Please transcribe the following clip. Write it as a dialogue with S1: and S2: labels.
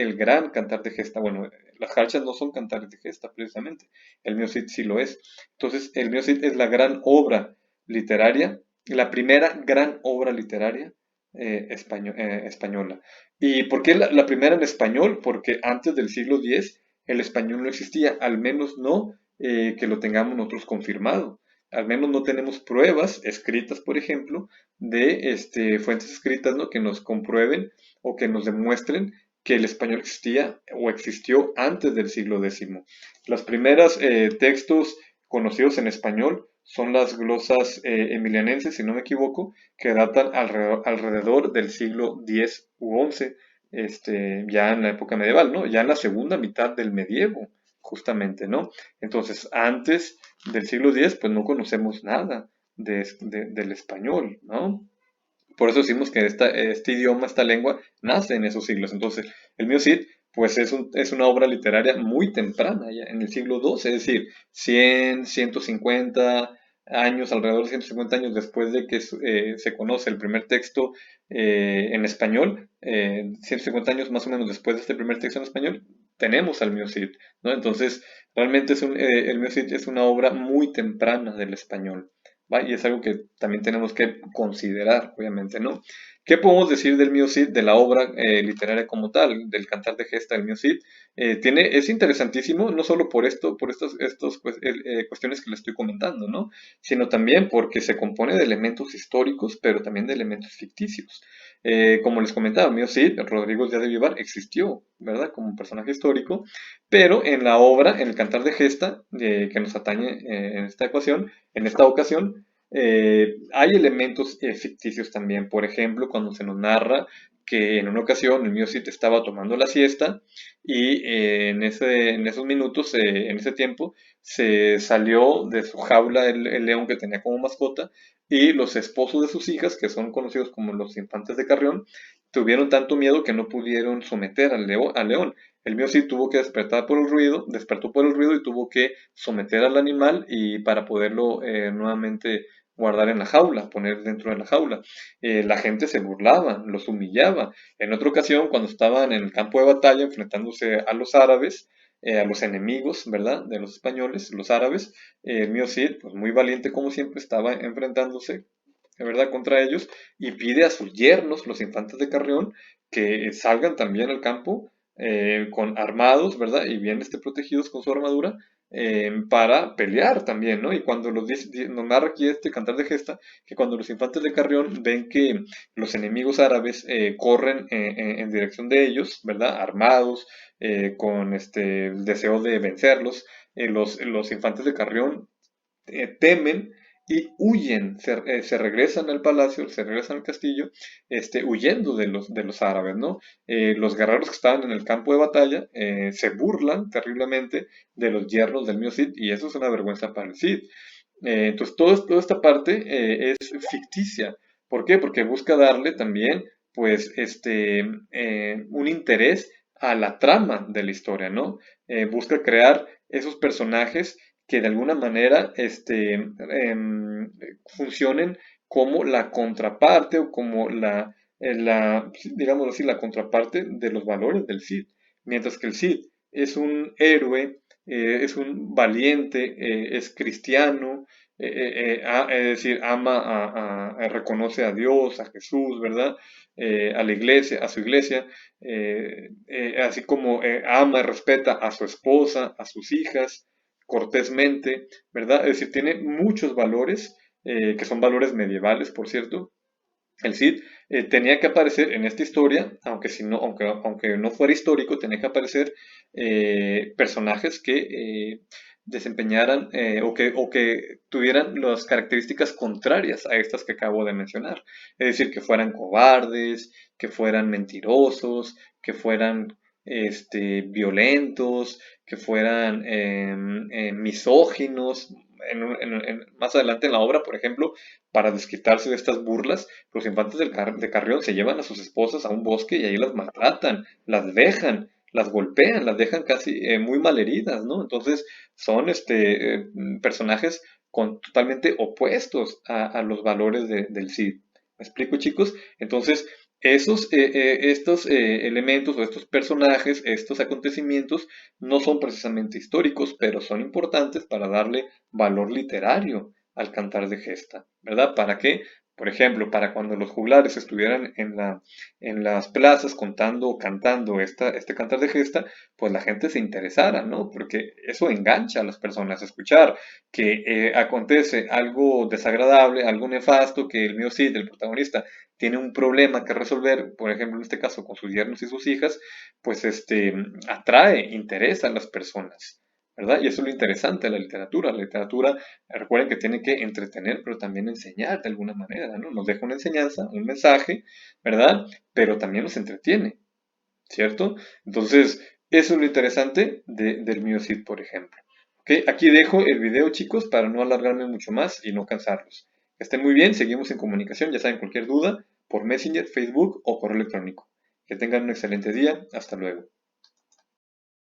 S1: el gran cantar de gesta. Bueno, las jarchas no son cantares de gesta precisamente, el Mio Cid sí lo es. Entonces, el Mio Cid es la gran obra literaria, la primera gran obra literaria española. ¿Y por qué la primera en español? Porque antes del siglo X el español no existía, al menos no que lo tengamos nosotros confirmado. Al menos no tenemos pruebas escritas, por ejemplo, de fuentes escritas, ¿no? Que nos comprueben o que nos demuestren que el español existía o existió antes del siglo X. Los primeros textos conocidos en español son las glosas emilianenses, si no me equivoco, que datan alrededor del siglo X u XI, ya en la época medieval, ¿no? Ya en la segunda mitad del medievo, justamente, ¿no? Entonces, antes del siglo X, pues no conocemos nada del español, ¿no? Por eso decimos que este idioma, esta lengua, nace en esos siglos. Entonces, el Mio Cid, pues es una obra literaria muy temprana, ya en el siglo XII, es decir, 100, 150 años, alrededor de 150 años después de que se conoce el primer texto en español, 150 años más o menos después de este primer texto en español, tenemos al Mio Cid, ¿no? Entonces, realmente el Mio Cid es una obra muy temprana del español. ¿Va? Y es algo que también tenemos que considerar, obviamente, ¿no? ¿Qué podemos decir del Mio Cid, de la obra literaria como tal, del cantar de gesta del Mio Cid? Es interesantísimo, no solo por esto, por cuestiones que le estoy comentando, ¿no? Sino también porque se compone de elementos históricos, pero también de elementos ficticios. Como les comentaba, Mio Cid, Rodrigo Díaz de Vivar, existió, ¿verdad? Como un personaje histórico, pero en la obra, en el cantar de gesta, que nos atañe en esta ocasión, hay elementos ficticios también. Por ejemplo, cuando se nos narra que en una ocasión el Mio Cid estaba tomando la siesta y en esos minutos, en ese tiempo, se salió de su jaula el león que tenía como mascota y los esposos de sus hijas, que son conocidos como los infantes de Carrión, tuvieron tanto miedo que no pudieron someter al león. El Mio Cid tuvo que despertar por el ruido, despertó por el ruido y tuvo que someter al animal y para poderlo nuevamente guardar en la jaula, poner dentro de la jaula. La gente se burlaba, los humillaba. En otra ocasión, cuando estaban en el campo de batalla enfrentándose a los árabes, a los enemigos, ¿verdad? De los españoles, los árabes, el Mio Cid, pues muy valiente como siempre, estaba enfrentándose, ¿verdad? Contra ellos y pide a sus yernos, los infantes de Carrión, que salgan también al campo con armados, ¿verdad? Y bien protegidos con su armadura para pelear también, ¿no? Y cuando nos narra aquí este cantar de gesta, que cuando los infantes de Carrión ven que los enemigos árabes corren en dirección de ellos, ¿verdad? Armados, con el deseo de vencerlos, los infantes de Carrión temen y huyen, se regresan al palacio, se regresan al castillo, huyendo de los árabes, ¿no? Los guerreros que estaban en el campo de batalla se burlan terriblemente de los yernos del Mio Cid y eso es una vergüenza para el Cid. Entonces, toda esta parte es ficticia. ¿Por qué? Porque busca darle también, pues, un interés a la trama de la historia, ¿no? Busca crear esos personajes que de alguna manera funcionen como la contraparte o como digámoslo así, la contraparte de los valores del Cid. Mientras que el Cid es un héroe, es un valiente, es cristiano, es decir, reconoce a Dios, a Jesús, ¿verdad? A la iglesia, a su iglesia, así como ama y respeta a su esposa, a sus hijas, cortésmente, ¿verdad? Es decir, tiene muchos valores, que son valores medievales, por cierto. El Cid tenía que aparecer en esta historia, aunque no fuera histórico, tenía que aparecer personajes que desempeñaran o que tuvieran las características contrarias a estas que acabo de mencionar. Es decir, que fueran cobardes, que fueran mentirosos, que fueran violentos, que fueran misóginos. Más adelante en la obra, por ejemplo, para desquitarse de estas burlas, los infantes de Carrión se llevan a sus esposas a un bosque y ahí las maltratan, las dejan, las golpean, las dejan casi muy malheridas, ¿no? Entonces son personajes totalmente opuestos a los valores del Cid. ¿Me explico, chicos? Entonces, Estos elementos o estos personajes, estos acontecimientos, no son precisamente históricos, pero son importantes para darle valor literario al cantar de gesta, ¿verdad? ¿Para qué? Por ejemplo, para cuando los juglares estuvieran en las plazas contando o cantando este cantar de gesta, pues la gente se interesara, ¿no? Porque eso engancha a las personas. Escuchar que acontece algo desagradable, algo nefasto, que el mío Cid, el protagonista, tiene un problema que resolver, por ejemplo, en este caso con sus yernos y sus hijas, pues atrae, interesa a las personas, ¿verdad? Y eso es lo interesante de la literatura. La literatura, recuerden que tiene que entretener, pero también enseñar de alguna manera, ¿no? Nos deja una enseñanza, un mensaje, ¿verdad? Pero también nos entretiene, ¿cierto? Entonces, eso es lo interesante del mío Cid, por ejemplo. ¿Ok? Aquí dejo el video, chicos, para no alargarme mucho más y no cansarlos. Que estén muy bien, seguimos en comunicación, ya saben, cualquier duda por Messenger, Facebook o correo electrónico. Que tengan un excelente día, hasta luego.